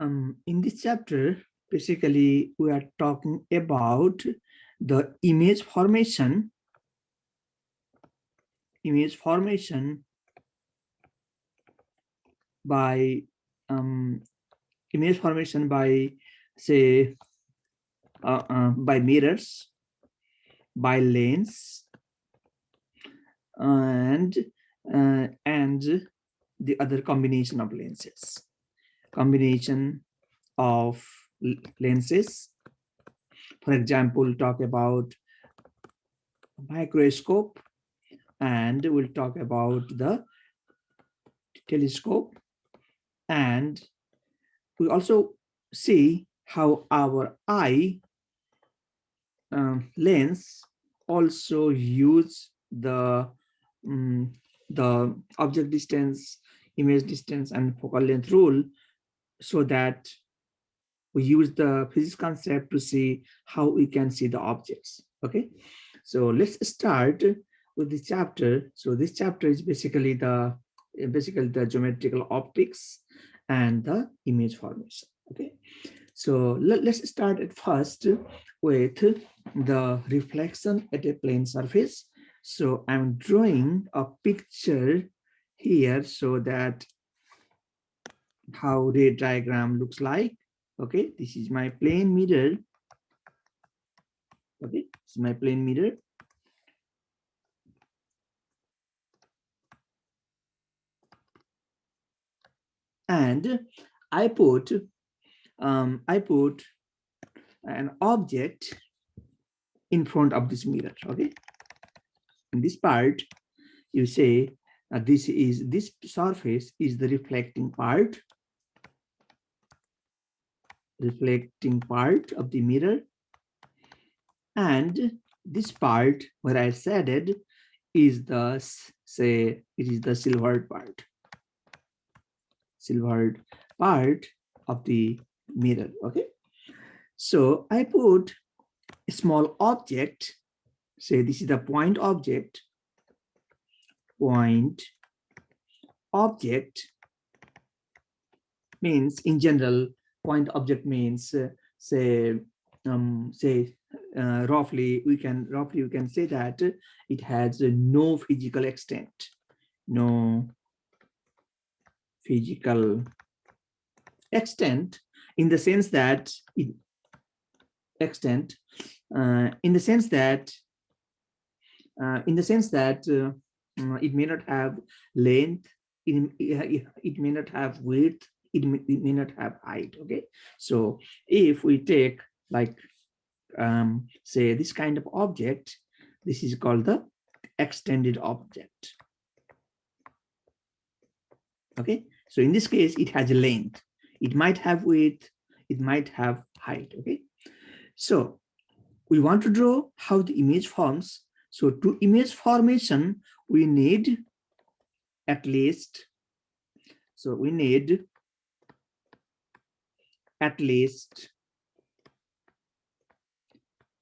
In this chapter, basically, we are talking about the image formation by say by mirrors, by lens, and the other combination of lenses. For example, talk about microscope, and we'll talk about the telescope, and we also see how our eye lens also use the object distance, image distance, and focal length rule, so that we use the physics concept to see how we can see the objects. Okay, so let's start with this chapter. So this chapter is basically the geometrical optics and the image formation. Okay, so let's start at first with the reflection at a plane surface. So I'm drawing a picture here so that how ray diagram looks like. Okay, this is my plane mirror. Okay, this is my plane mirror. And I put an object in front of this mirror. Okay, in this part, you say this surface is the reflecting part of the mirror, and this part where I said it is the silvered part of the mirror. Okay, so I put a small object, say this is the point object means, in general, point object means roughly we can say that it has no physical extent, in the sense that it may not have length, it may not have width, it may not have height. Okay, so if we take like say this kind of object, this is called the extended object. Okay, so in this case it has a length, it might have width, it might have height. Okay, so we want to draw how the image forms. So to image formation we need at least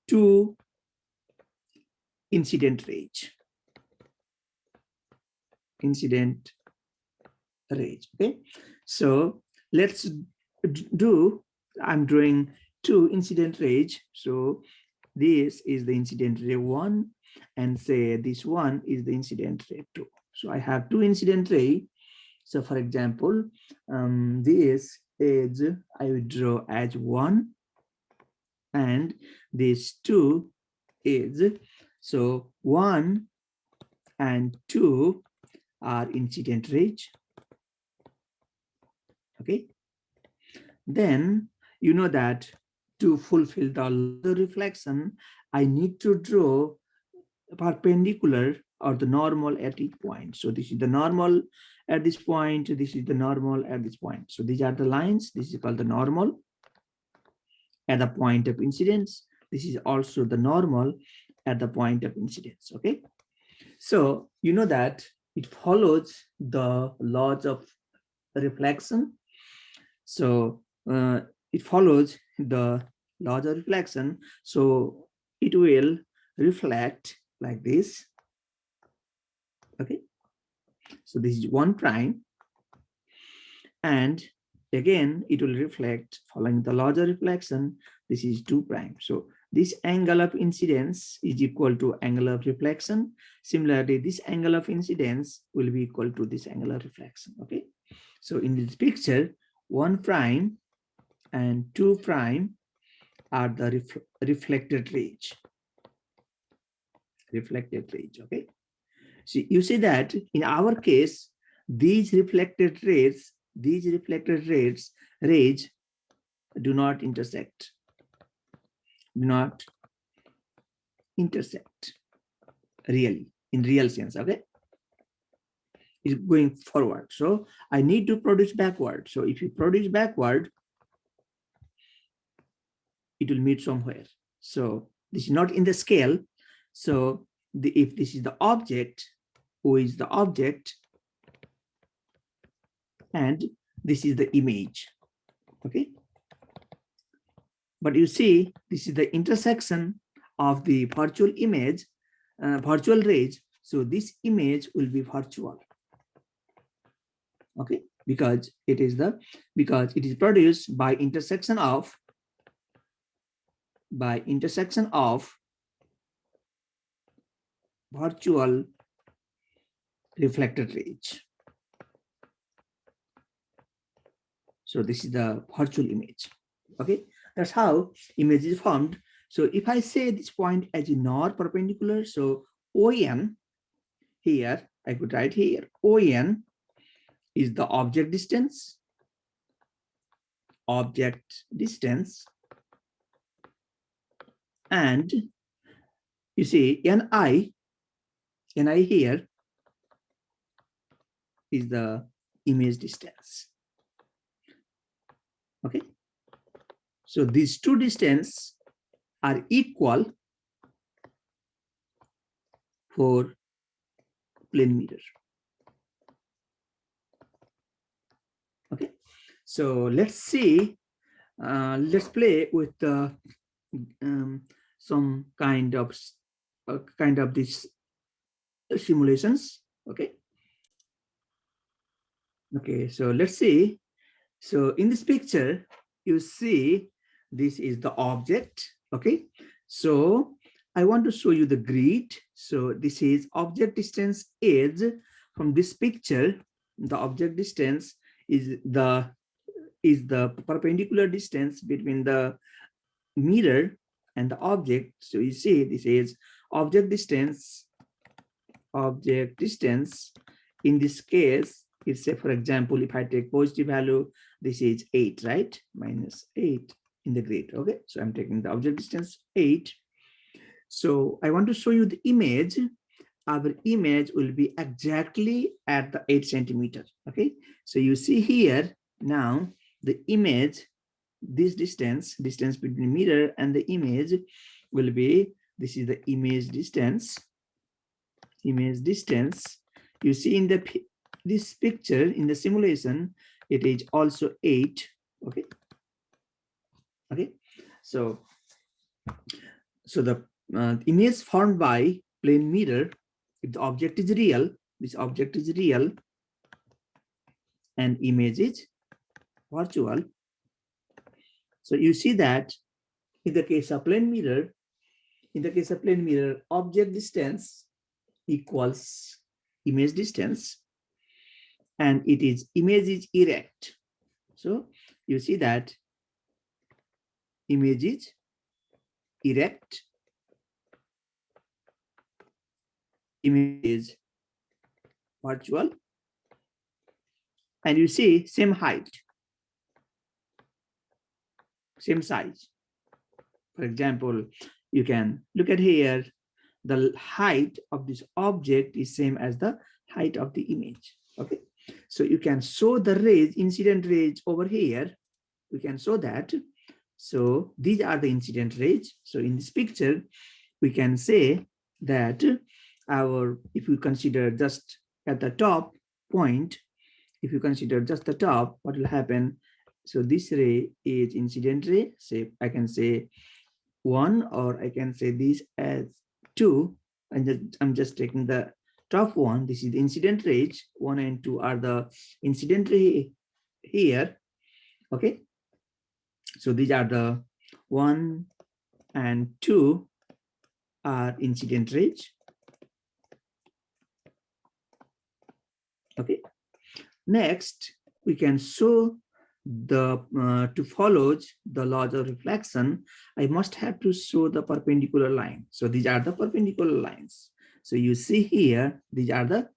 two incident range. Okay, so let's do, I'm drawing two incident range. So this is the incident ray 1, and say this one is the incident ray 2. So I have two incident ray. So for example, this is I will draw as 1, and this 2 is, so 1 and 2 are incident rays. Okay, then you know that to fulfill the reflection, I need to draw perpendicular or the normal at each point. So this is the normal at this point, this is the normal at this point. So these are the lines. This is called the normal at the point of incidence. This is also the normal at the point of incidence. Okay, so you know that it follows the laws of reflection. So it follows the laws of reflection. So it will reflect like this. Okay, so this is 1 prime, and again, it will reflect following the laws of reflection. This is 2 prime. So this angle of incidence is equal to angle of reflection. Similarly, this angle of incidence will be equal to this angle of reflection. Okay. So in this picture, 1 prime and 2 prime are the reflected rays. Reflected rays. Okay. So you see that in our case, these reflected rays do not intersect. Do not intersect really, in real sense. Okay, it's going forward. So I need to produce backward. So if you produce backward, it will meet somewhere. So this is not in the scale. So if this is the object, who is the object, and this is the image. Okay, but you see, this is the intersection of the virtual image, virtual rays. So this image will be virtual. Okay, because it is produced by intersection of virtual reflected rays. So this is the virtual image. Okay, that's how image is formed. So if I say this point as a north perpendicular, so ON here, I could write here, ON is the object distance, and you see NI here is the image distance. Okay, so these two distances are equal for plane mirror. Okay, so let's see, let's play with some kind of these simulations. Okay, so let's see. So in this picture, you see this is the object. Okay, so I want to show you the grid. So this is object distance is from this picture. The object distance is the perpendicular distance between the mirror and the object. So you see this is object distance. In this case, it's say, for example, if I take positive value, this is 8, right? Minus 8 in the grid. Okay, so I'm taking the object distance 8. So I want to show you the image. Our image will be exactly at the 8 centimeter. Okay, so you see here now the image, this distance between mirror and the image will be, this is the image distance. You see in this picture, in the simulation, it is also 8. Okay, so the image formed by plane mirror, if the object is real, this object is real and image is virtual. So you see that in the case of plane mirror, object distance equals image distance, and image is erect. So you see that image is erect, image is virtual, and you see same height, same size. For example, you can look at here, the height of this object is same as the height of the image. Okay, so you can show the rays, incident rays over here. We can show that. So these are the incident rays. So in this picture, we can say that if we consider just at the top point, if you consider just the top, what will happen? So this ray is incident ray. Say I can say 1, or I can say this as 2. And I'm just taking the top one. This is the incident rays. 1 and 2 are the incident ray here. Okay, so these are the 1 and 2 are incident rays. Okay, next we can show the to follow the laws of reflection, I must have to show the perpendicular line. So these are the perpendicular lines. So you see here, these are the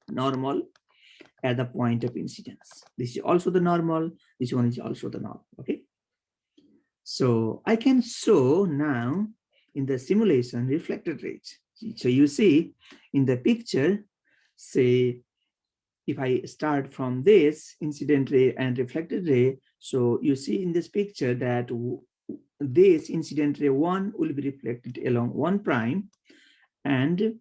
normal at the point of incidence. This is also the normal. This one is also the normal. Okay. So I can show now in the simulation reflected rays. So you see in the picture, say if I start from this incident ray and reflected ray, so you see in this picture that this incident ray 1 will be reflected along 1 prime, and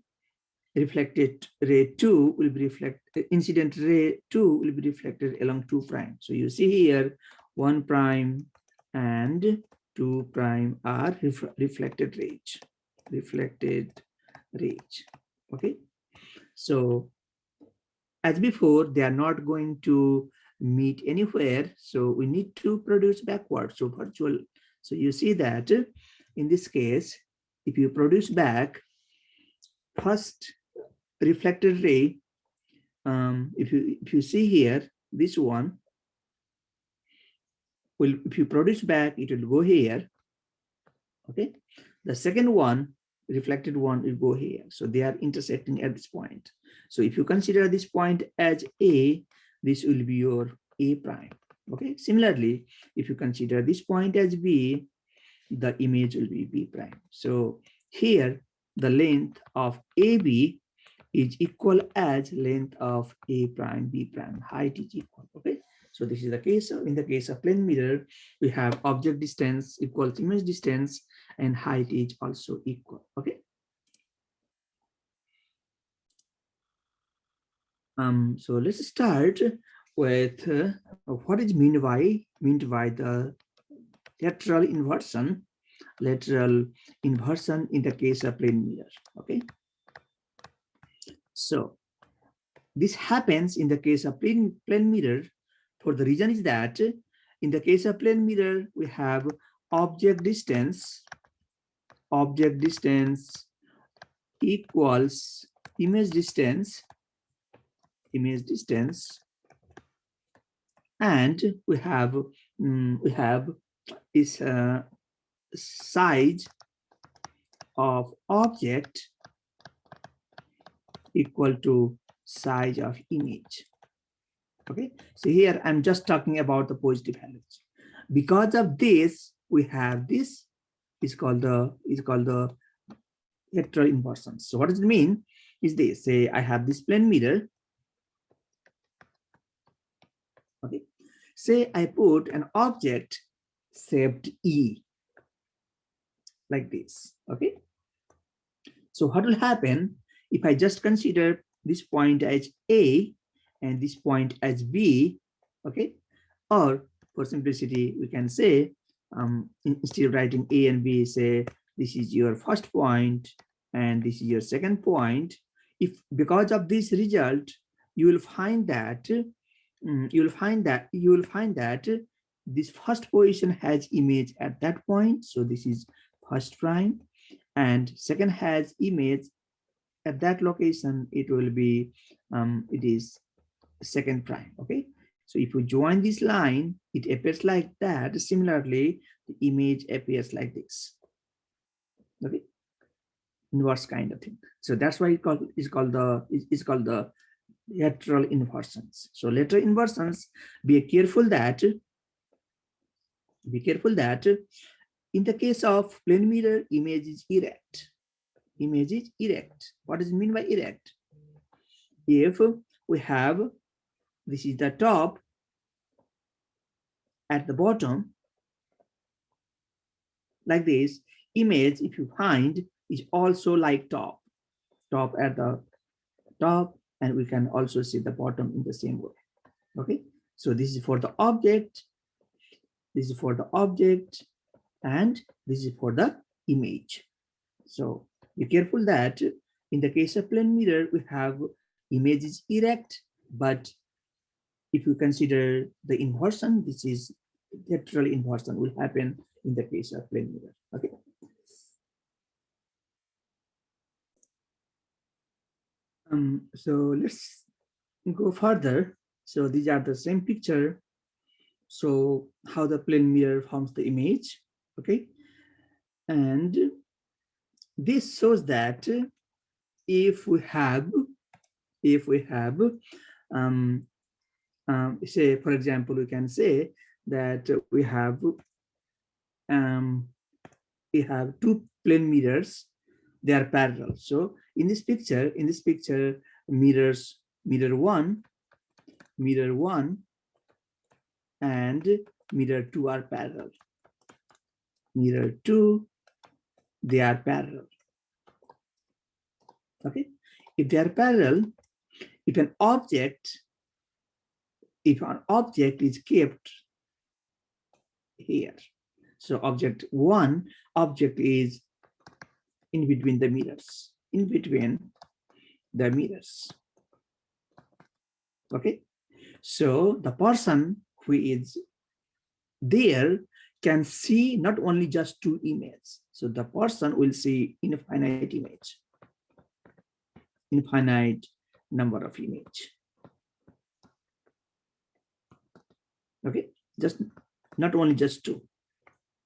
reflected ray 2 will be reflected, incident ray 2 will be reflected along 2 prime. So you see here 1 prime and 2 prime are reflected rays, okay. So as before, they are not going to meet anywhere, so we need to produce backwards. So virtual, so you see that in this case, if you produce back first reflected ray, if you see here, this one will, if you produce back, it will go here. Okay, the second one, reflected one, will go here. So they are intersecting at this point. So if you consider this point as A, this will be your A prime. Okay, similarly, if you consider this point as B, the image will be B prime. So here the length of AB is equal as length of A prime B prime, height is equal. Okay, so this is the case. In the case of plane mirror, we have object distance equals image distance and height is also equal. Okay. So let's start with what is meant by the lateral inversion in the case of plane mirror. Okay, so this happens in the case of plane mirror for the reason is that in the case of plane mirror we have object distance equals image distance and we have this size of object equal to size of image. Okay, so here I'm just talking about the positive values. Because of this, we have this is called the lateral inversion. So what does it mean? Is this, say I have this plane mirror. Okay, say I put an object shaped E like this. Okay, so what will happen if I just consider this point as A and this point as B? Okay, or for simplicity we can say instead of writing A and B, say this is your first point and this is your second point. If because of this result you will find that this first position has image at that point, so this is first prime, and second has image at that location, it will be it is second prime. Okay, so if you join this line, it appears like that. Similarly, the image appears like this. Okay, inverse kind of thing. So that's why it's called the lateral inversions. So lateral inversions, be careful that in the case of plane mirror, image is erect. Image is erect. What does it mean by erect? If we have, this is the top, at the bottom, like this, image, if you find, is also like top at the top, and we can also see the bottom in the same way. Okay, so this is for the object, and this is for the image. So be careful that in the case of plane mirror, we have image is erect, but if you consider the inversion, this is lateral inversion will happen in the case of plane mirror. Okay. So let's go further. So these are the same picture. So how the plane mirror forms the image. Okay. And this shows that if we have, um, say, for example, we can say that um, we have two plane mirrors, they are parallel. So in this picture, mirrors, mirror one and mirror two are parallel. Mirror two, they are parallel. Okay. If they are parallel, if an object is kept here, so object is in between the mirrors, okay. So the person who is there can see not only just two images, so the person will see infinite image, infinite number of image. Okay, just not only just two,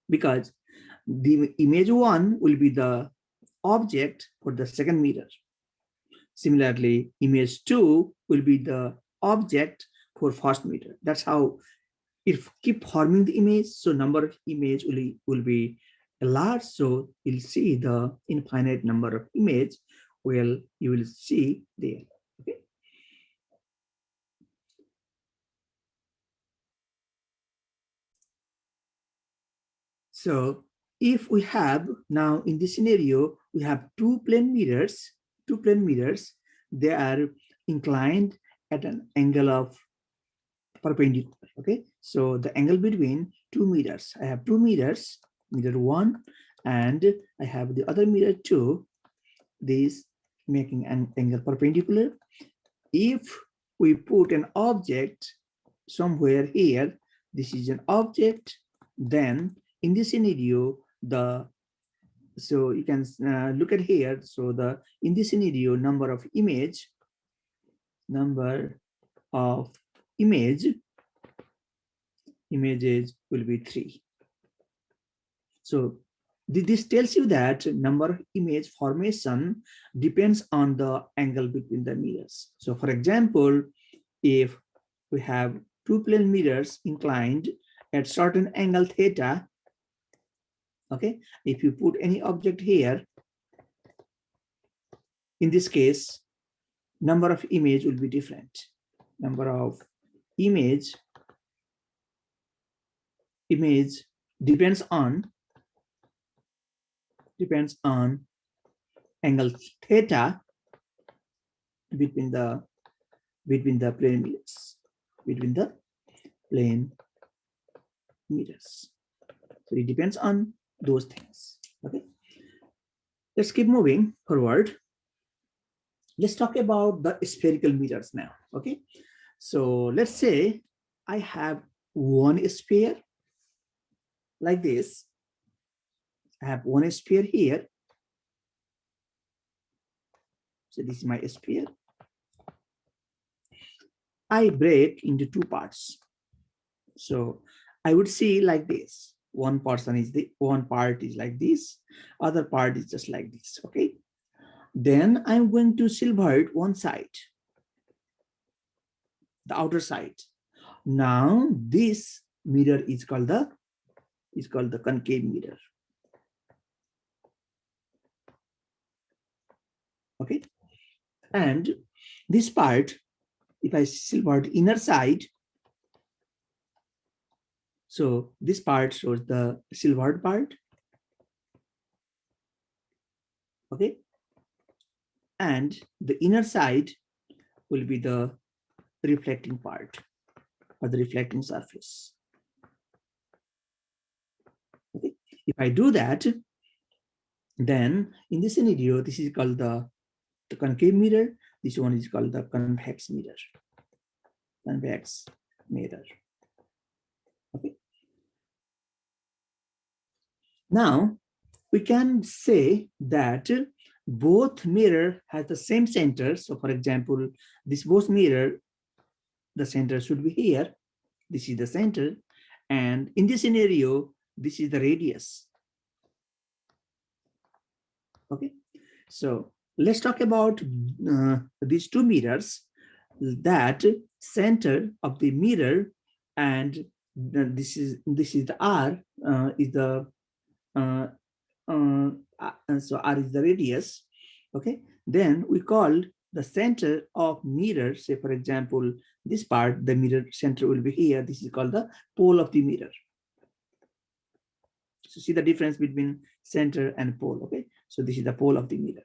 because the image one will be the object for the second mirror. Similarly, image two will be the object for first mirror. That's how it keep forming the image. So number of image will be large. So you'll see the infinite number of image. Well, you will see there. Okay. So if we have now in this scenario, we have two plane mirrors, they are inclined at an angle of perpendicular. Okay, so the angle between two mirrors, I have two mirrors, mirror one, and I have the other mirror two, these making an angle perpendicular. If we put an object somewhere here, this is an object, then in this scenario, so you can look at here. So in this scenario, number of images will be 3. So this tells you that number of image formation depends on the angle between the mirrors. So for example, if we have two plane mirrors inclined at certain angle theta, okay, if you put any object here, in this case, number of image will be different. Number of image depends on angle theta between the plane mirrors, So it depends on those things. Okay. Let's keep moving forward. Let's talk about the spherical mirrors now. Okay. So let's say I have one sphere like this. I have one sphere here. So this is my sphere. I break into two parts. So I would see like this. One part is like this, other part is just like this. Okay. Then I'm going to silhouette one side, the outer side. Now this mirror is called the concave mirror. Okay. And this part, if I silhouette inner side, so this part shows the silhouette part. Okay. And the inner side will be the reflecting part or the reflecting surface. Okay. If I do that, then in this scenario, this is called the concave mirror. This one is called the convex mirror. Okay. Now, we can say that both mirror has the same center. So for example, this both mirror, the center should be here. This is the center. And in this scenario, this is the radius. Okay. So let's talk about these two mirrors. That center of the mirror, and this is the R, is the so R is the radius. Okay, then we called the center of mirror, say for example this part, the mirror center will be here. This is called the pole of the mirror. So see the difference between center and pole. Okay, so this is the pole of the mirror.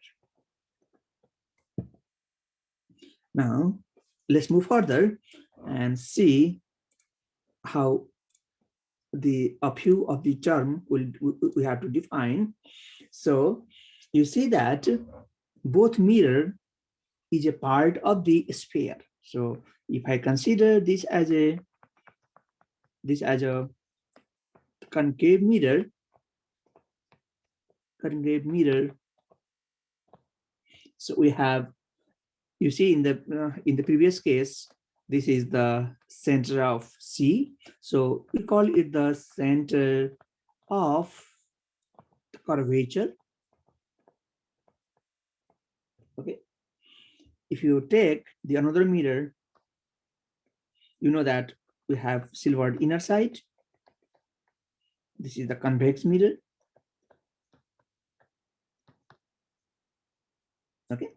Now let's move further and see how a few of the term we have to define. So you see that both mirror is a part of the sphere. So if I consider this as a concave mirror, so we have, you see in the previous case, this is the center of C. So we call it the center of curvature. Okay. If you take the another mirror, you know that we have silvered inner side. This is the convex mirror. Okay.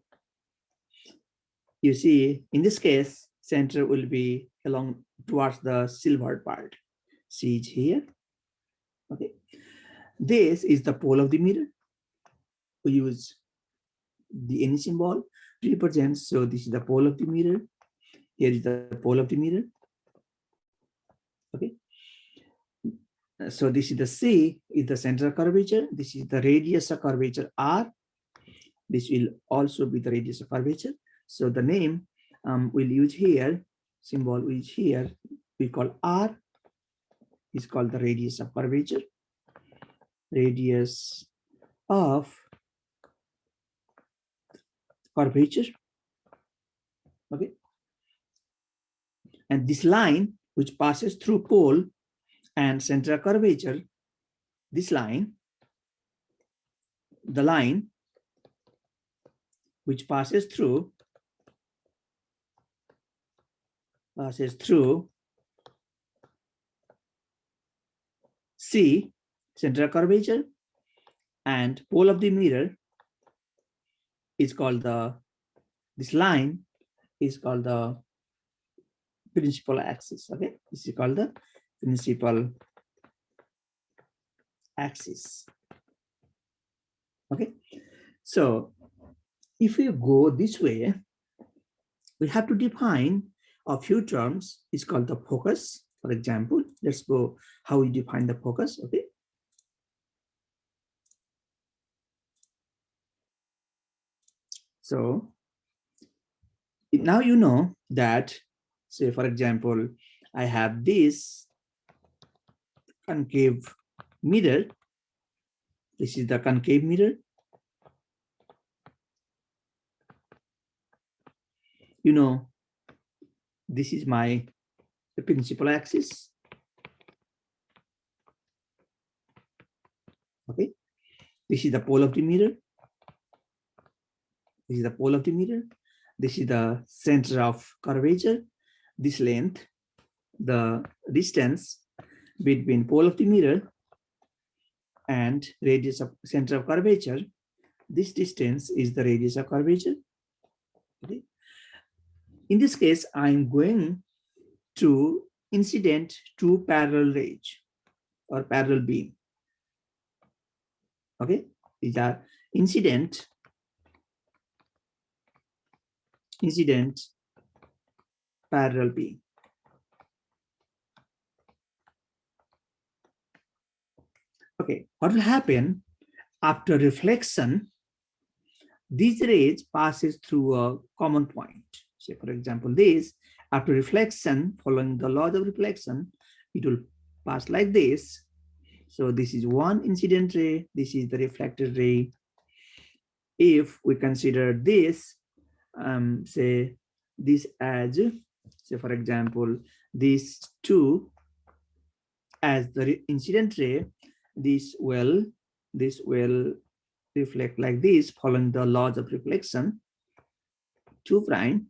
You see, in this case, center will be along towards the silvered part. See it here. Okay. This is the pole of the mirror. We use the any symbol to represent. So this is the pole of the mirror. Here is the pole of the mirror. Okay. So this is the C, is the center of curvature. This is the radius of curvature R. This will also be the radius of curvature. So the name we'll use here, symbol we use here, we call R, is called the radius of curvature. Radius of curvature. Okay. And this line which passes through pole and center of curvature, this line, the line which passes through C, center of curvature, and pole of the mirror is called this line is called the principal axis. Okay, this is called the principal axis. Okay, so if we go this way, we have to define a few terms. It's called the focus. For example, let's go how we define the focus. Okay. So now you know that, say for example, I have this concave mirror. This is the concave mirror. You know, this is my principal axis. Okay, this is the pole of the mirror. This is the pole of the mirror. This is the center of curvature. This length, the distance between pole of the mirror and radius of center of curvature. This distance is the radius of curvature. Okay. In this case, I'm going to incident to parallel rays or parallel beam. Okay, these are incident parallel beam. Okay, what will happen after reflection? These rays passes through a common point. Say for example, this after reflection, following the laws of reflection, it will pass like this, So this is one incident ray, this is the reflected ray. If we consider this, say this as, say for example, these two as the incident ray, this will reflect like this following the laws of reflection, 2 prime.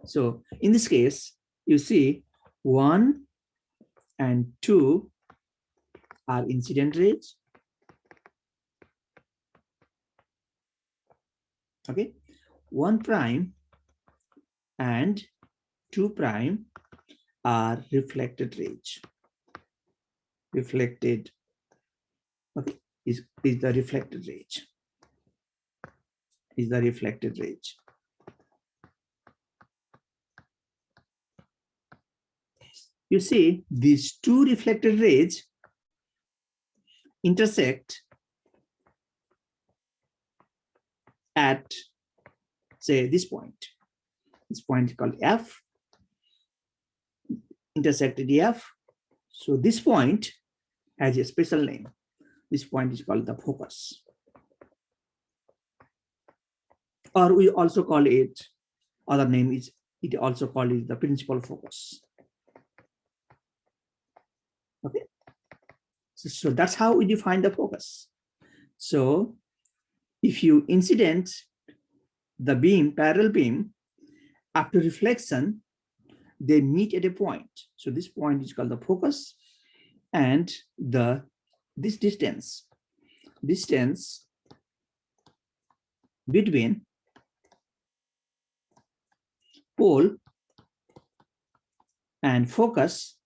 So in this case, you see 1 and 2 are incident rays. Okay, 1 prime and 2 prime are reflected rays. Reflected, okay, is the reflected rays. Is the reflected rays. You see, these two reflected rays intersect at, say, this point. This point is called F, intersected F. So this point has a special name. This point is called the focus. Or we also call it, other name is, it also called it the principal focus. Okay, so that's how we define the focus. So if you incident the beam, parallel beam, after reflection, they meet at a point. So this point is called the focus, and this distance between pole and focus.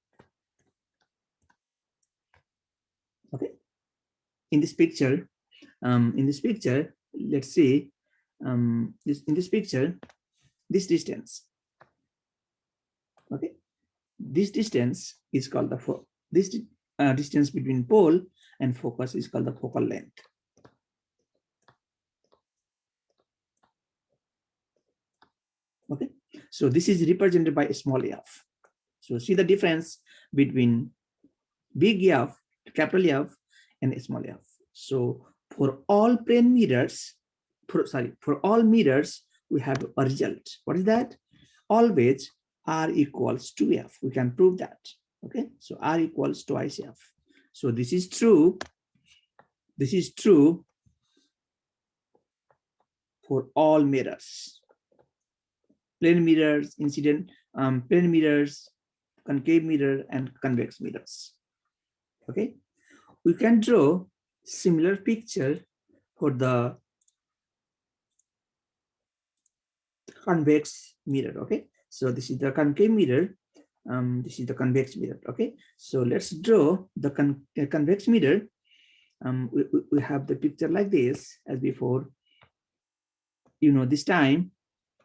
Okay, in this picture, let's see, in this picture, this distance. Okay, this distance is called the distance between pole and focus is called the focal length. Okay, so this is represented by a small f. So see the difference between big F, capital F, and small f. So for all plane mirrors, for all mirrors, we have a result. What is that? Always R equals 2F. We can prove that. Okay, so R equals twice F. So this is true. This is true for all mirrors. Plane mirrors, incident, plane mirrors, concave mirror, and convex mirrors. Okay, we can draw similar picture for the convex mirror. Okay, so this is the concave mirror, this is the convex mirror. Okay, so let's draw the convex mirror. We have the picture like this as before. You know, this time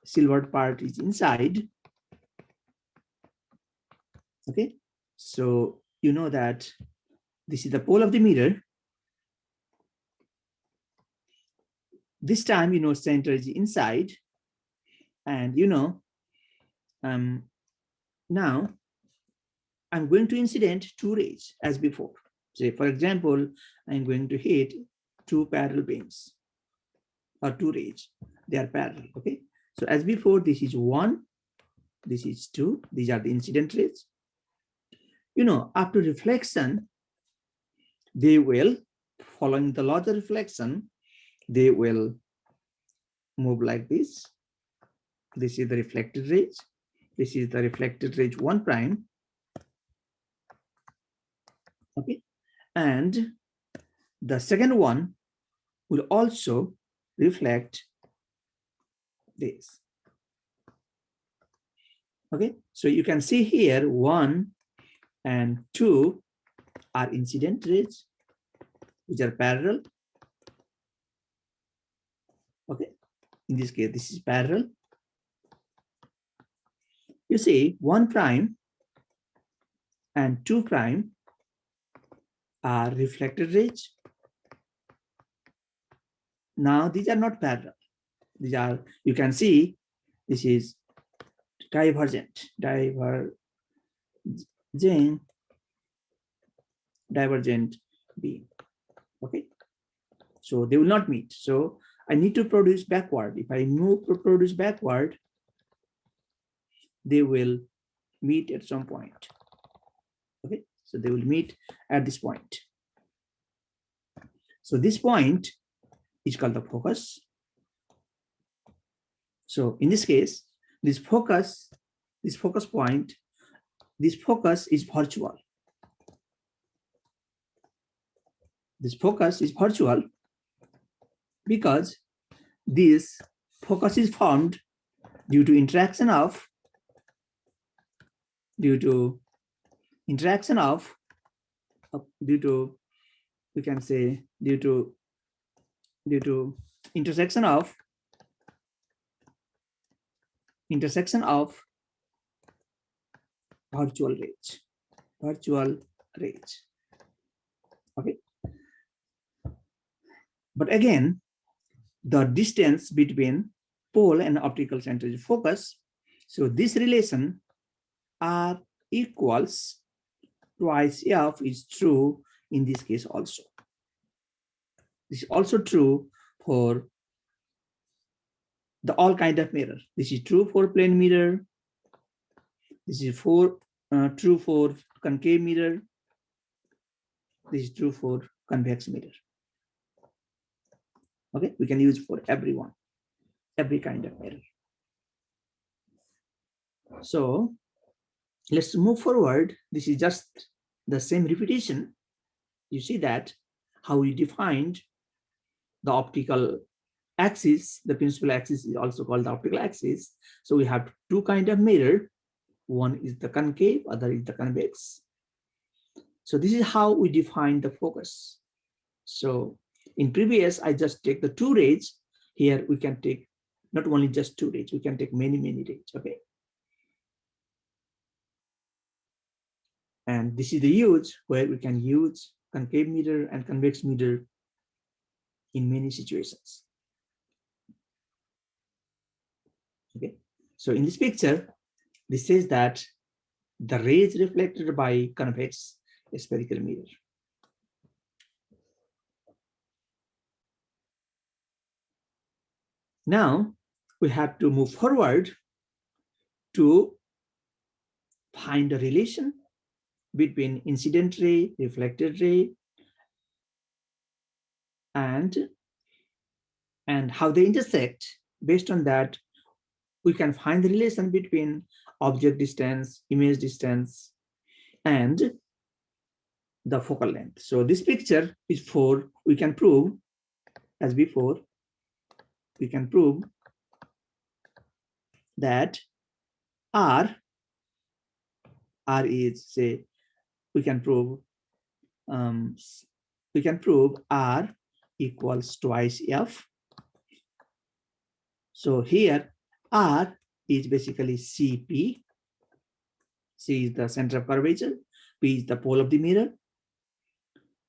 silver part is inside. Okay, so you know that this is the pole of the mirror. This time, you know, center is inside, and you know, now I'm going to incident 2 rays as before. Say, for example, I'm going to hit 2 parallel beams or 2 rays. They are parallel. Okay, so as before, this is 1, this is 2. These are the incident rays. You know, after reflection, they will, following the laws of reflection, they will move like this. This is the reflected rays. This is the reflected rays 1 prime. Okay, and the second one will also reflect this. Okay, so you can see here 1 and 2 are incident rays, which are parallel. Okay, in this case, this is parallel. You see 1 prime and 2 prime are reflected rays. Now these are not parallel. These are, you can see, this is divergent divergent beam. Okay, so they will not meet. So I need to produce backward. If I produce backward, they will meet at some point. Okay, so they will meet at this point. So this point is called the focus. So in this case, this focus point, this focus is virtual. This focus is virtual because this focus is formed due to interaction of we can say due to intersection of virtual rays. Okay, but again, the distance between pole and optical center is focus. So this relation R equals twice F is true in this case also. This is also true for the all kind of mirror. This is true for plane mirror. This is true for concave mirror. This is true for convex mirror. Okay, we can use for everyone, every kind of mirror. So let's move forward. This is just the same repetition. You see that how we defined the optical axis. The principal axis is also called the optical axis. So we have two kinds of mirror. One is the concave, other is the convex. So this is how we define the focus. So in previous, I just take the two rays. Here we can take not only just two rays, we can take many rays. Okay. And this is the use where we can use concave mirror and convex mirror in many situations. Okay, so in this picture, this says that the rays reflected by convex spherical mirror. Now we have to move forward to find a relation between incident ray, reflected ray, and how they intersect. Based on that, we can find the relation between object distance, image distance, and the focal length. So this picture is for, we can prove as before, we can prove that R is, say, we can prove R equals twice F. So here R is basically CP. C is the center of curvature, P is the pole of the mirror,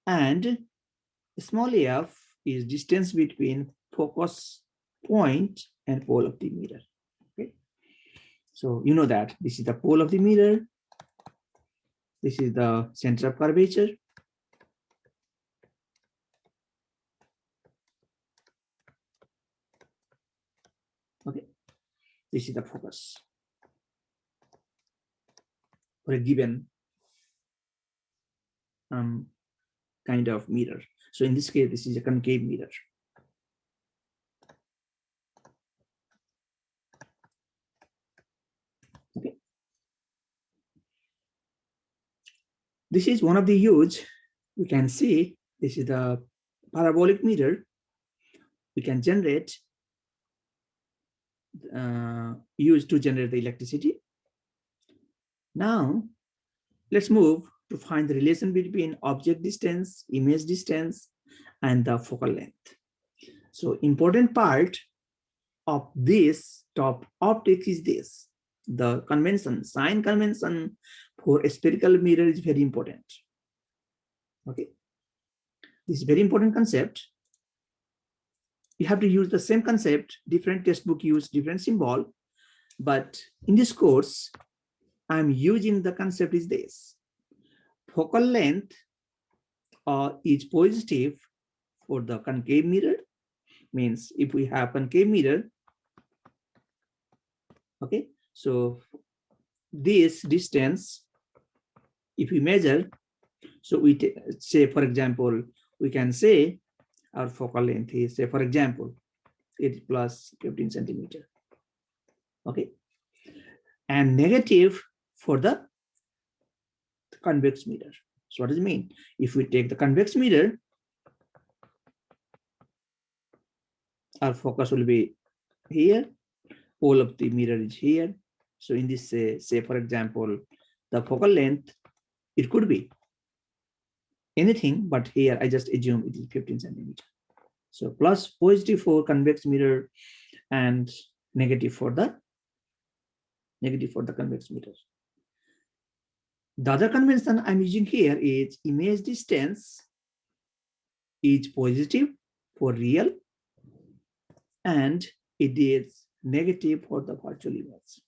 and small f is distance between focus point and pole of the mirror. Okay, so you know that this is the pole of the mirror, this is the center of curvature, okay, this is the focus for a given kind of mirror. So in this case, this is a concave mirror. Okay, this is one of the use. We can see this is the parabolic mirror. We can generate used to generate the electricity. Now let's move to find the relation between object distance, image distance, and the focal length. So important part of this top optics is this. The convention, sign convention for a spherical mirror is very important. Okay, this is very important concept. You have to use the same concept, different textbook use different symbol, but in this course, I'm using the concept is this. Focal length is positive for the concave mirror. Means if we have concave mirror, okay, so this distance, if we measure, so we say, for example, we can say our focal length is, say, for example, it plus 15 centimeter. Okay, and negative for the convex mirror. So what does it mean? If we take the convex mirror, our focus will be here, pole of the mirror is here. So in this, say for example, the focal length, it could be anything, but here I just assume it is 15 centimeter. So plus positive for convex mirror and negative for the convex mirror. The other convention I'm using here is image distance is positive for real and it is negative for the virtual image.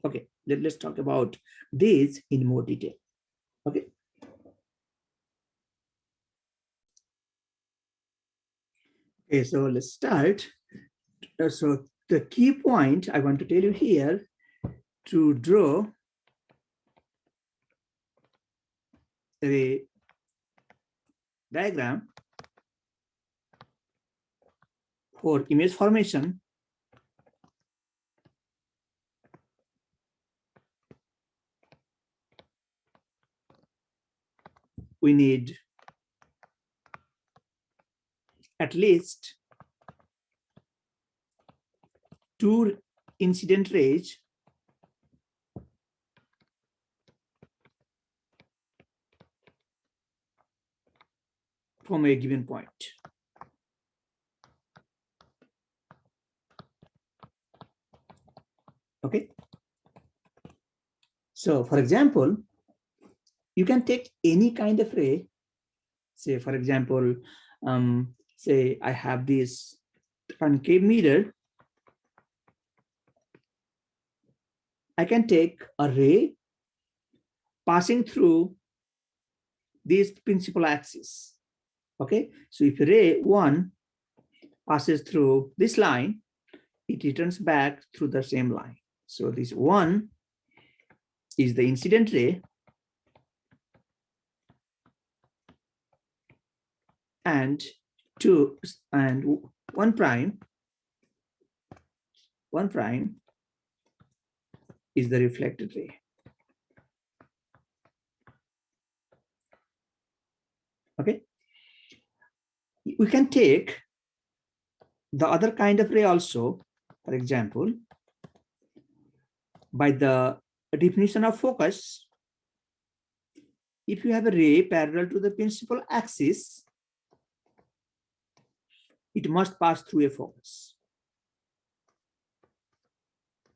Okay, let's talk about this in more detail. Okay. Okay, so let's start. So the key point I want to tell you here, to draw a diagram for image formation, we need at least 2 incident rays from a given point. Okay. So for example, you can take any kind of ray. Say for example, say I have this concave mirror. I can take a ray passing through this principal axis. Okay, so if ray 1 passes through this line, it returns back through the same line. So this 1 is the incident ray, and 2 and 1 prime is the reflected ray. Okay, we can take the other kind of ray also. For example, by the definition of focus, if you have a ray parallel to the principal axis, it must pass through a focus.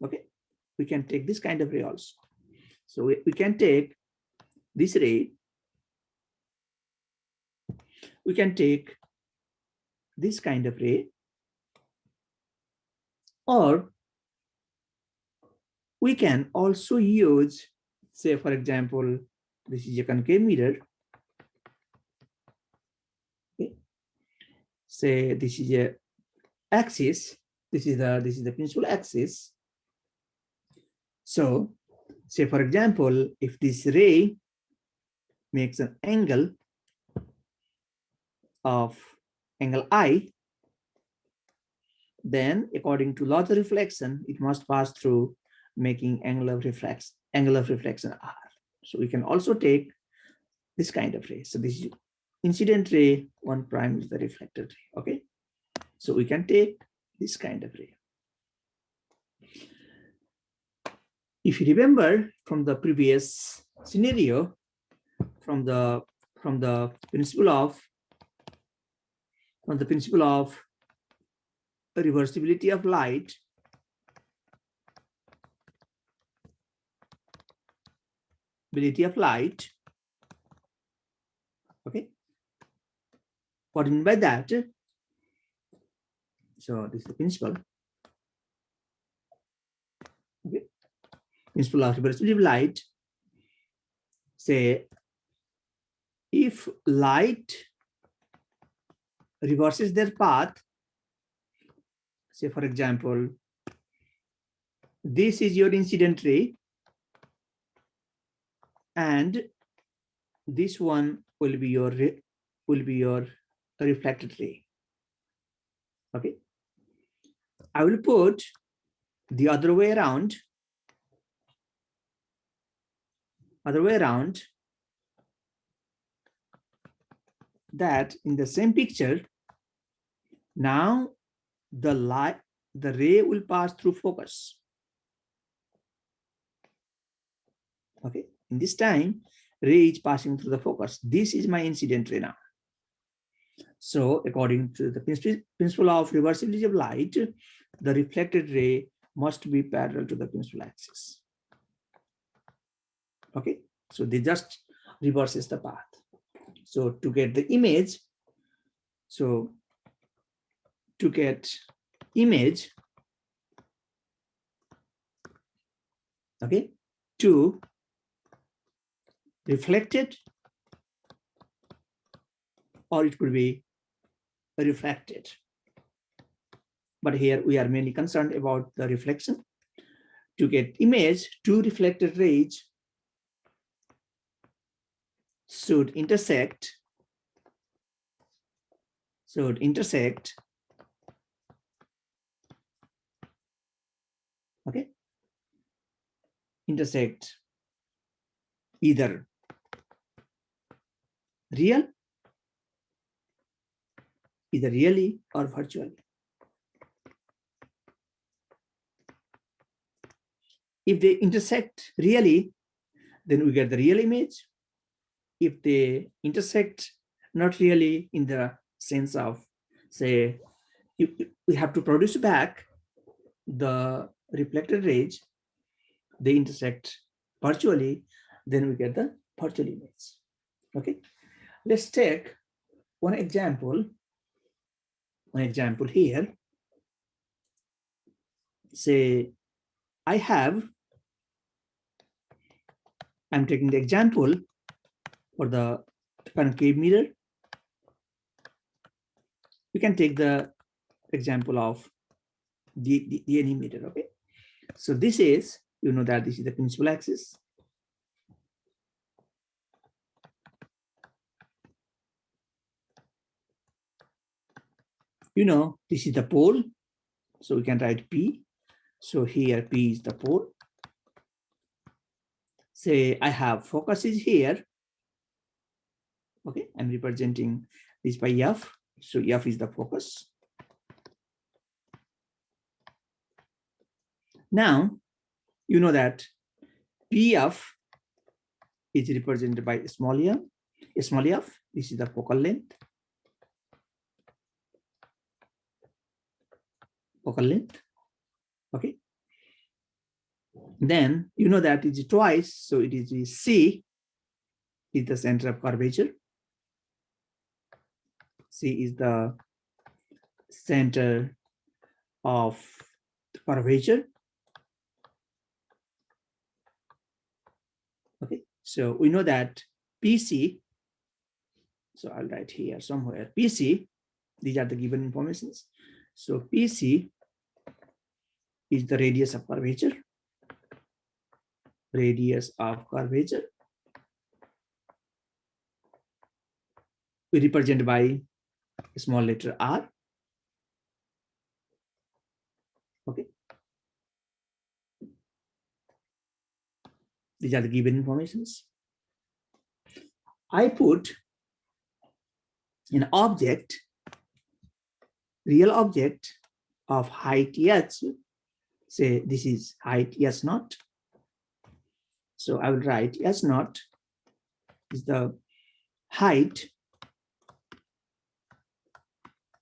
Okay, we can take this kind of ray also. So we can take this ray, we can take this kind of ray, or we can also use, say for example, this is a concave mirror. Okay. Say this is a axis, this is the principal axis. So say for example, if this ray makes an angle of angle I, then according to law of reflection, it must pass through, making angle of reflection R. So we can also take this kind of ray. So this is incident ray, 1 prime is the reflected ray. Okay, so we can take this kind of ray. If you remember from the previous scenario, from the principle of reversibility of light, okay, what do you mean by that? So this is the principle. Okay, principle of reversibility of light. Say if light reverses their path, say for example, this is your incident ray and this one will be your reflected ray. Okay, I will put the other way around, that in the same picture, now the ray will pass through focus. Okay, in this time, ray is passing through the focus. This is my incident ray now. So according to the principle of reversibility of light, the reflected ray must be parallel to the principal axis. Okay, so they just reverses the path. So to get the image, okay, to reflected, or it could be refracted. But here we are mainly concerned about the reflection. To get image, two reflected rays should intersect, okay, intersect either really or virtually. If they intersect really, then we get the real image. If they intersect not really, in the sense of, say, we have to produce back the reflected rays, they intersect virtually, then we get the virtual image. Okay, let's take one example here. Say I'm taking the example for the concave mirror. You can take the example of the any mirror. Okay, so this is, you know that this is the principal axis. You know, this is the pole, so we can write P. So here P is the pole. Say I have focus is here. Okay, I'm representing this by F. So F is the focus. Now, you know that PF is represented by small f. This is the focal length. Okay. Then you know that it is twice, so it is C is the center of curvature. C is the center of the curvature. Okay, so we know that PC, so I'll write here somewhere, PC, these are the given informations. So PC is the radius of curvature. We represent by a small letter r. Okay, these are the given informations. I put an object, real object of height h. Say this is height s naught. So I will write s naught is the height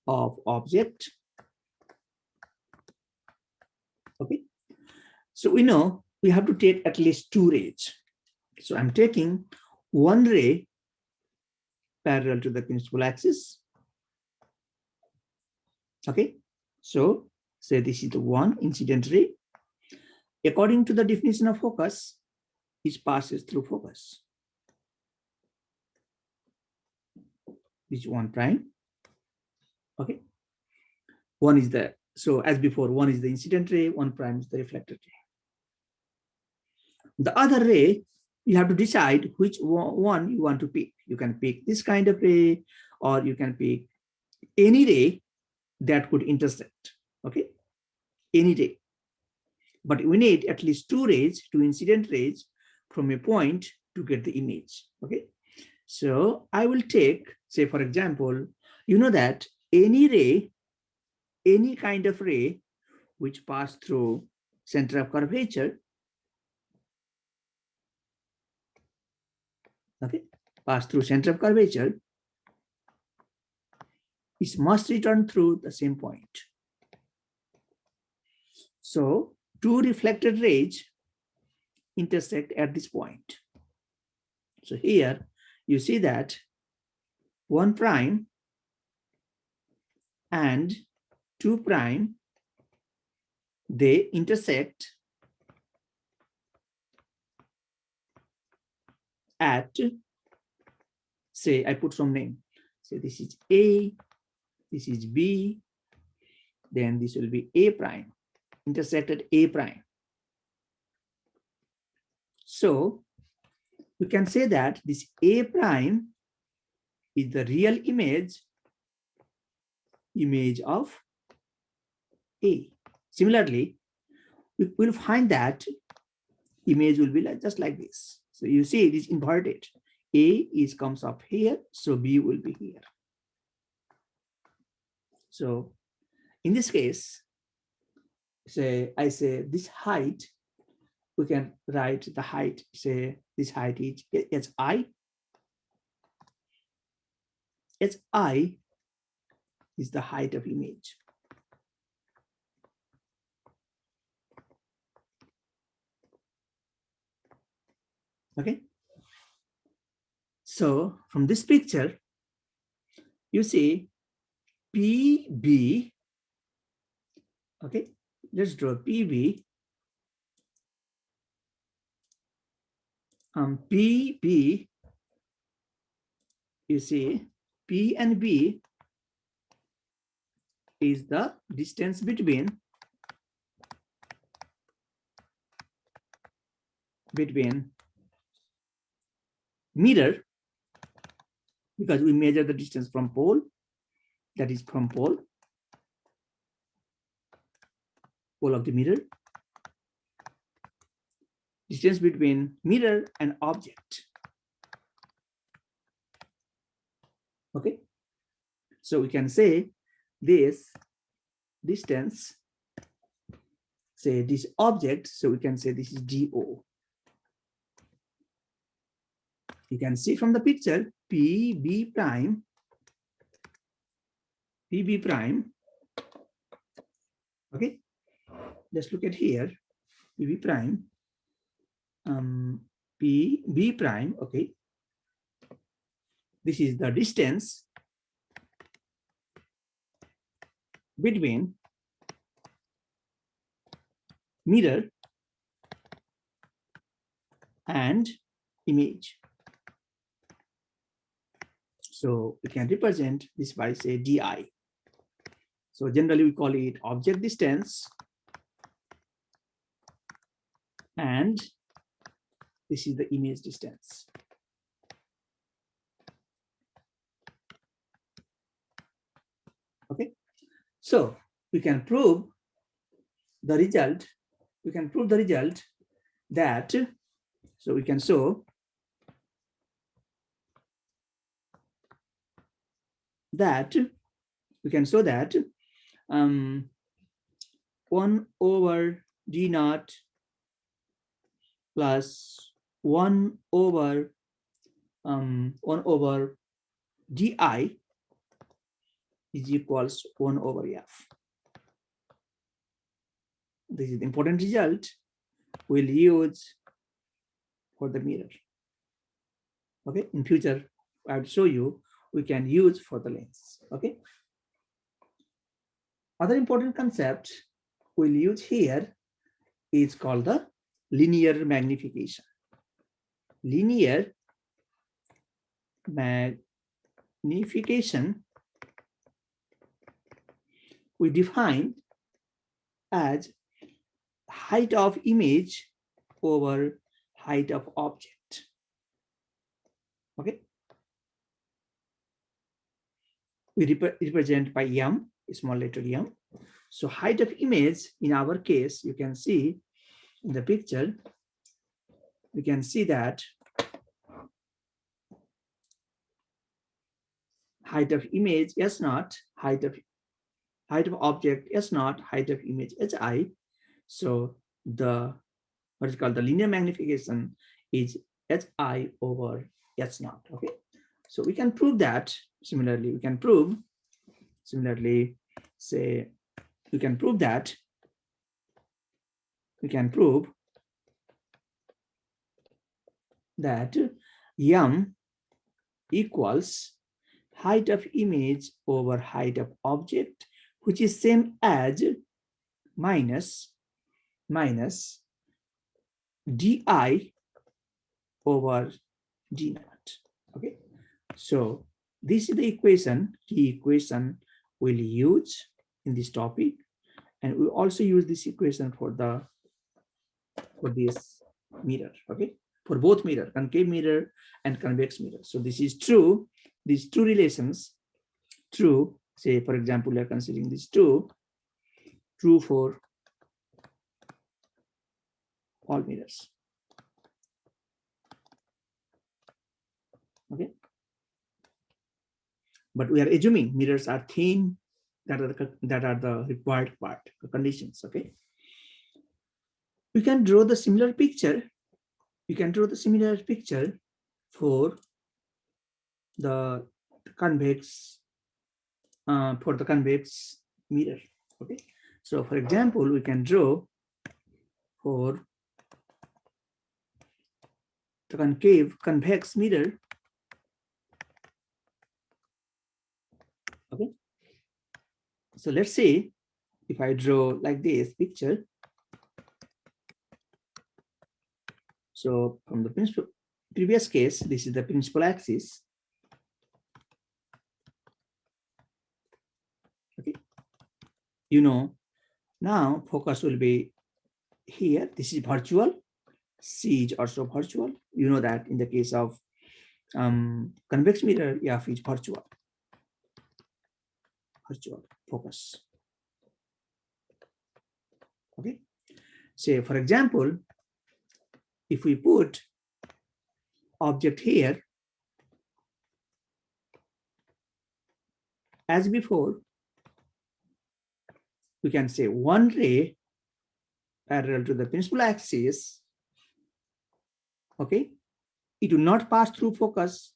of object. Okay, so we know we have to take at least two rays. So I'm taking one ray parallel to the principal axis. Okay, so say this is the one incident ray. According to the definition of focus, it passes through focus. This one prime. Okay. One is the, so as before, one is the incident ray, one prime is the reflected ray. The other ray, you have to decide which one you want to pick. You can pick this kind of ray, or you can pick any ray that could intersect. Okay, any ray. But we need at least two rays, two incident rays from a point to get the image. Okay, so I will take, say for example, you know that any ray, any kind of ray which pass through center of curvature, okay, pass through center of curvature, it must return through the same point. So two reflected rays intersect at this point. So here you see that 1 prime and 2 prime, they intersect at, say, I put some name. So this is A, this is B, then this will be A prime, intersect at A prime. So we can say that this A prime is the real image of A. Similarly, we will find that image will be like, just like this. So you see it is inverted. A is comes up here, so B will be here. So in this case, say I say this height, we can write the height, say this height is hi. Hi is the height of image. Okay. So from this picture, you see PB. Okay, let's draw PB. PB, you see P and B is the distance between mirror, because we measure the distance from pole, that is from pole of the mirror, distance between mirror and object. Okay, so we can say this distance, say this object, so we can say this is DO. You can see from the picture PB prime, okay, let's look at here, PB prime, PB prime, okay, this is the distance between mirror and image. So we can represent this by say DI. So generally we call it object distance, and this is the image distance. Okay, so we can prove the result. We can prove the result that, so we can show that, 1 over d naught plus 1 over di is equals 1 over f. This is the important result we'll use for the mirror. Okay, in future I'll show you we can use for the lens. Okay, other important concept we'll use here is called the linear magnification. Linear magnification we define as height of image over height of object. Okay, we represent by m, small letter m. So height of image in our case, you can see in the picture, you can see that height of image s naught, height of object s naught, height of image hi. So the what is called the linear magnification is hi over s naught. Okay, so we can prove that. Similarly, we can prove say we can prove that m equals height of image over height of object, which is same as minus di over d naught. Okay, so this is the key equation we'll use in this topic, and we also use this equation for this mirror. Okay, for both mirror, concave mirror and convex mirror. So this is true. These two relations true. Say for example, we are considering this true for all mirrors. Okay, but we are assuming mirrors are thin. That are the required part, the conditions. Okay, we can draw the similar picture. For the convex mirror. Okay, so for example, we can draw for the convex mirror. Okay, so let's say if I draw like this picture. So from the previous case, this is the principal axis. Okay, you know, now focus will be here. This is virtual. C is also virtual. You know that in the case of convex mirror, F is virtual focus. Okay, say for example, if we put object here as before, we can say one ray parallel to the principal axis. Okay, it will not pass through focus,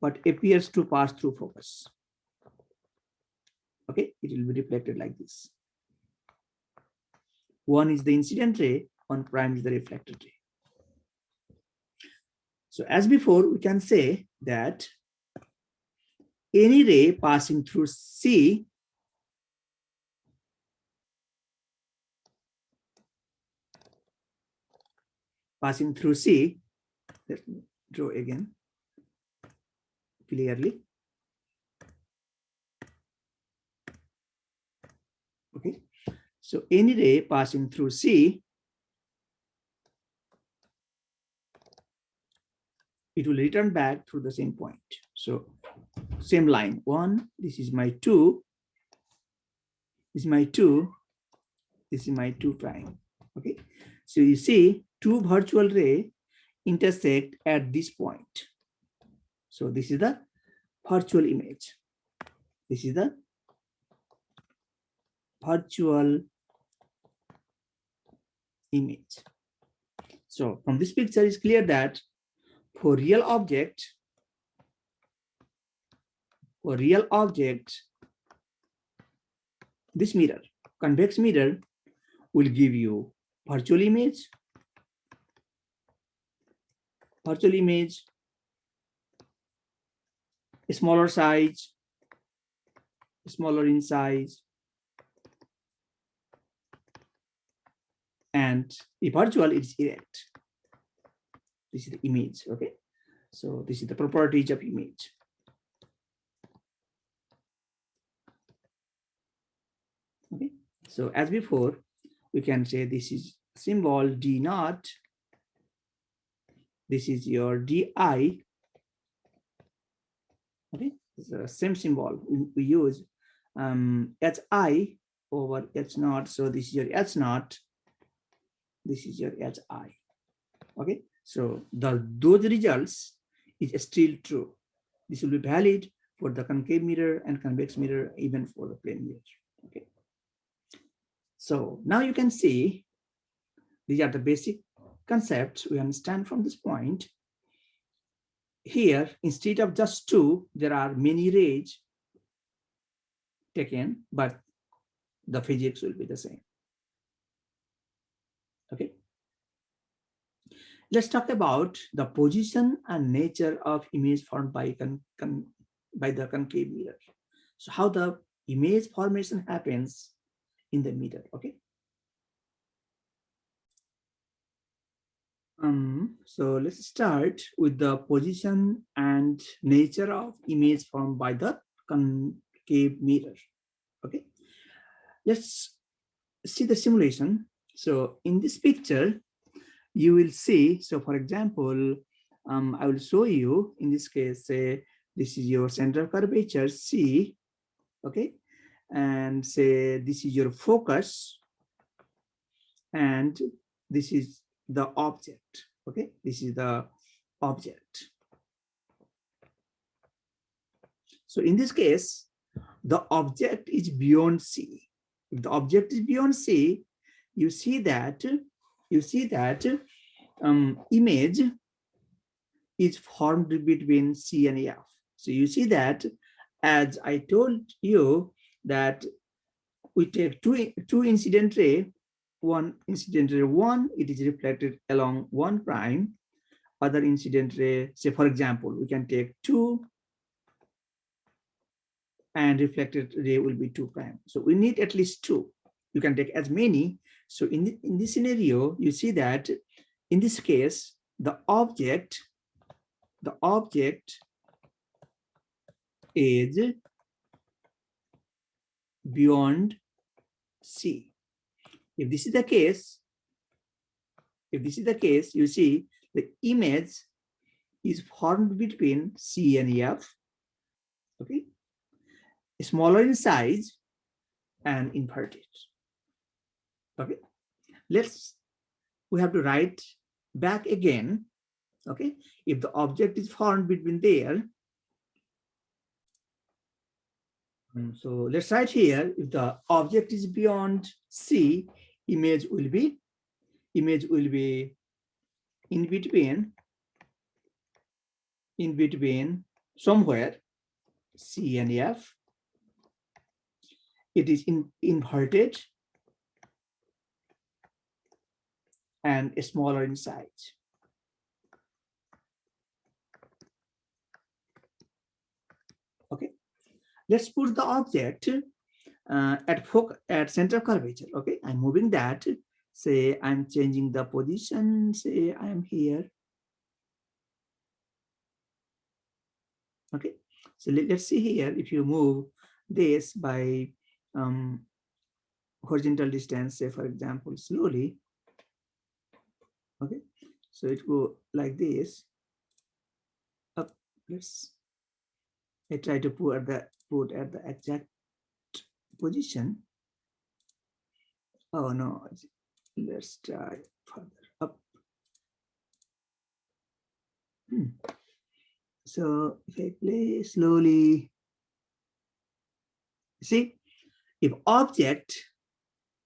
but appears to pass through focus. Okay, it will be reflected like this. One is the incident ray, one prime is the reflected ray. So as before, we can say that any ray passing through C let me draw again clearly. Okay, so any ray passing through C, it will return back through the same point. So same line, one, this is my two, this is my two, this is my two prime. Okay, so you see two virtual ray intersect at this point. So this is the virtual image. This is the virtual image. So from this picture, it's clear that for real object, this mirror, convex mirror, will give you virtual image, smaller size, smaller in size, and if virtual, it's erect. This is the image. Okay, so this is the properties of image. So as before, we can say this is symbol d naught. This is your di. Okay, it's the same symbol we use hi over h naught. So this is your h naught. This is your hi. Okay, so those results is still true. This will be valid for the concave mirror and convex mirror, even for the plane mirror. Okay, so now you can see these are the basic concepts we understand from this point. Here, instead of just two, there are many rays taken, but the physics will be the same. Okay, let's talk about the position and nature of image formed by the concave mirror. So how the image formation happens in the mirror. Okay, so let's start with the position and nature of image formed by the concave mirror. Okay, let's see the simulation. So in this picture, you will see, so for example, I will show you in this case, say this is your center of curvature C, okay, and say this is your focus, and this is the object. Okay, this is the object. So in this case, the object is beyond C. If the object is beyond C, you see that image is formed between C and F. So you see that, as I told you, that we take two incident ray, one incident ray 1, it is reflected along 1 prime, other incident ray, say for example, we can take 2 and reflected ray will be 2 prime. So we need at least 2. You can take as many. So in this scenario, you see that in this case, the object is beyond C. If this is the case, you see the image is formed between C and F, okay, smaller in size and inverted. Okay, we have to write back again. Okay, if the object is formed between there, so let's write here, if the object is beyond C, image will be in between somewhere C and F. It is inverted and smaller in size. Okay, let's put the object at center curvature. Okay, I'm moving that. Say I'm changing the position. Say I'm here. Okay, so let's see here. If you move this by horizontal distance, say for example, slowly. Okay, so it go like this. Up. I try to put at the exact position. Oh no, let's try further up. So if I play slowly, see, if object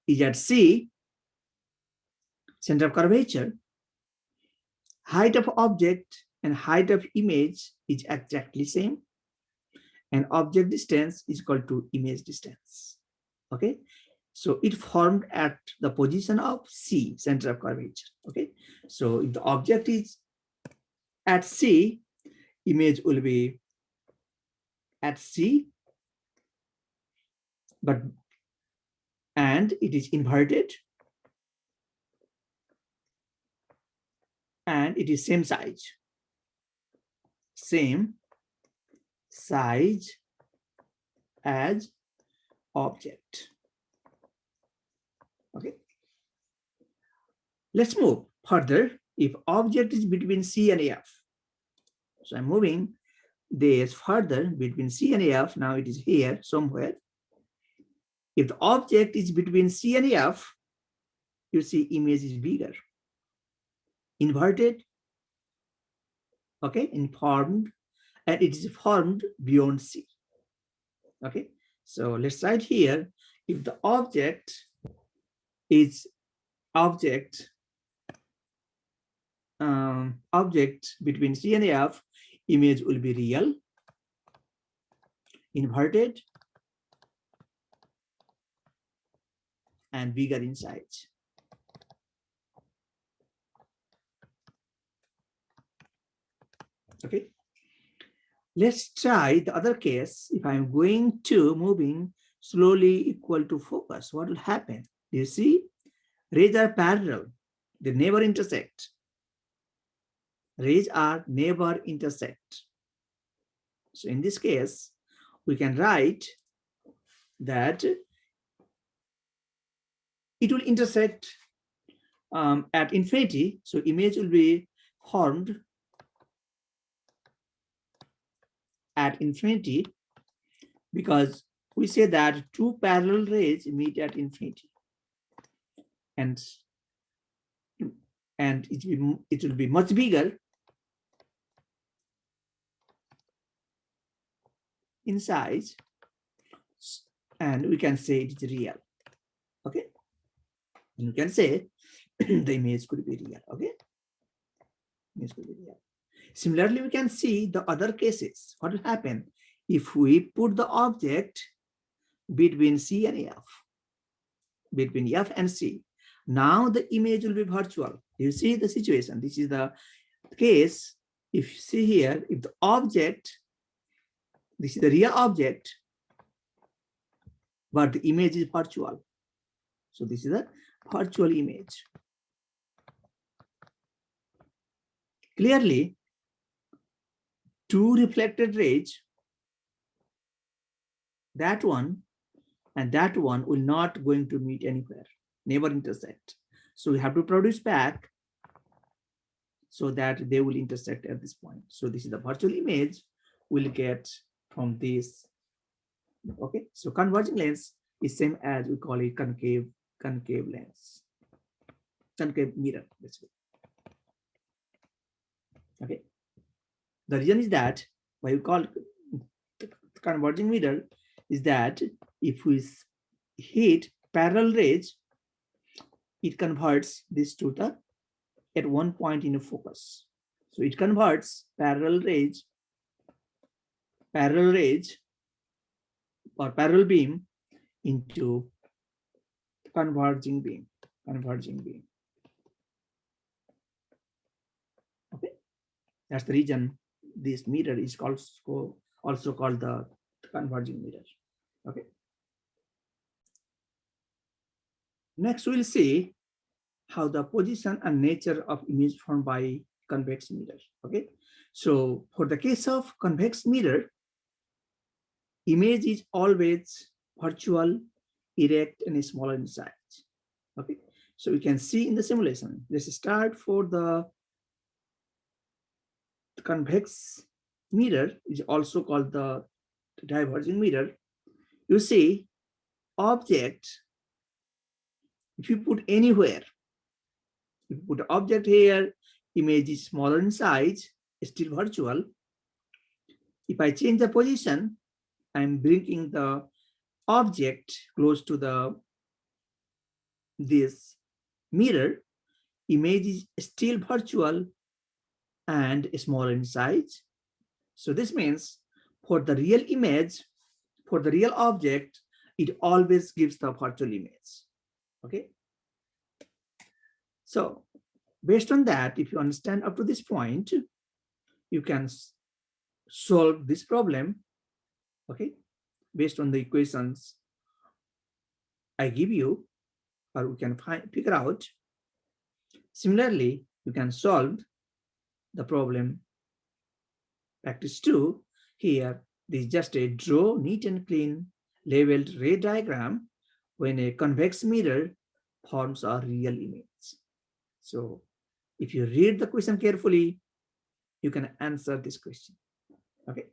is at C, center of curvature, height of object and height of image is exactly same, and object distance is equal to image distance. Okay, so it formed at the position of C, center of curvature. Okay, so if the object is at C, image will be at C, and it is inverted, and it is same size as object. Let's move further. If object is between C and F, so I'm moving this further between C and F. Now it is here somewhere. If the object is between C and F, you see image is bigger, inverted, okay, informed, and it is formed beyond C. Okay, so let's write here, if the object is object between C and F, image will be real, inverted, and bigger in size. Okay, let's try the other case. If I'm going to moving slowly equal to focus, what will happen? You see, rays are parallel, they never intersect. Rays are never intersect. So in this case, we can write that it will intersect at infinity. So image will be formed at infinity, because we say that two parallel rays meet at infinity, and it will be much bigger in size, and we can say it is real. Okay, and you can say the image could be real. Okay, image could be real. Similarly, we can see the other cases. What will happen if we put the object between C and F, between F and C? Now the image will be virtual. You see the situation. This is the case. If you see here, if the object, this is the real object, but the image is virtual. So this is a virtual image. Clearly, two reflected rays, that one and that one will not going to meet anywhere, never intersect. So we have to produce back so that they will intersect at this point. So this is the virtual image we'll get from this. Okay, so converging lens is same as we call it concave lens, concave mirror, basically. Okay, the reason is that why we call converging mirror is that if we hit parallel rays, it converts this to the at one point in a focus. So it converts parallel rays or parallel beam into converging beam. Okay, that's the reason this mirror is also called the converging mirror. Okay, next we'll see how the position and nature of image formed by convex mirror. Okay, so for the case of convex mirror, image is always virtual, erect, and smaller in size. Okay, so we can see in the simulation. Let's start for the convex mirror, is also called the diverging mirror. You see, object, if you put anywhere, if you put object here, image is smaller in size, still virtual. If I change the position, I'm bringing the object close to this mirror, image is still virtual and smaller in size. So this means for the real image, for the real object, it always gives the virtual image. Okay, so based on that, if you understand up to this point, you can solve this problem, okay, based on the equations I give you, or we can figure out. Similarly, you can solve the problem practice 2. Here, this is just a draw neat and clean labeled ray diagram when a convex mirror forms a real image. So if you read the question carefully, you can answer this question. Okay.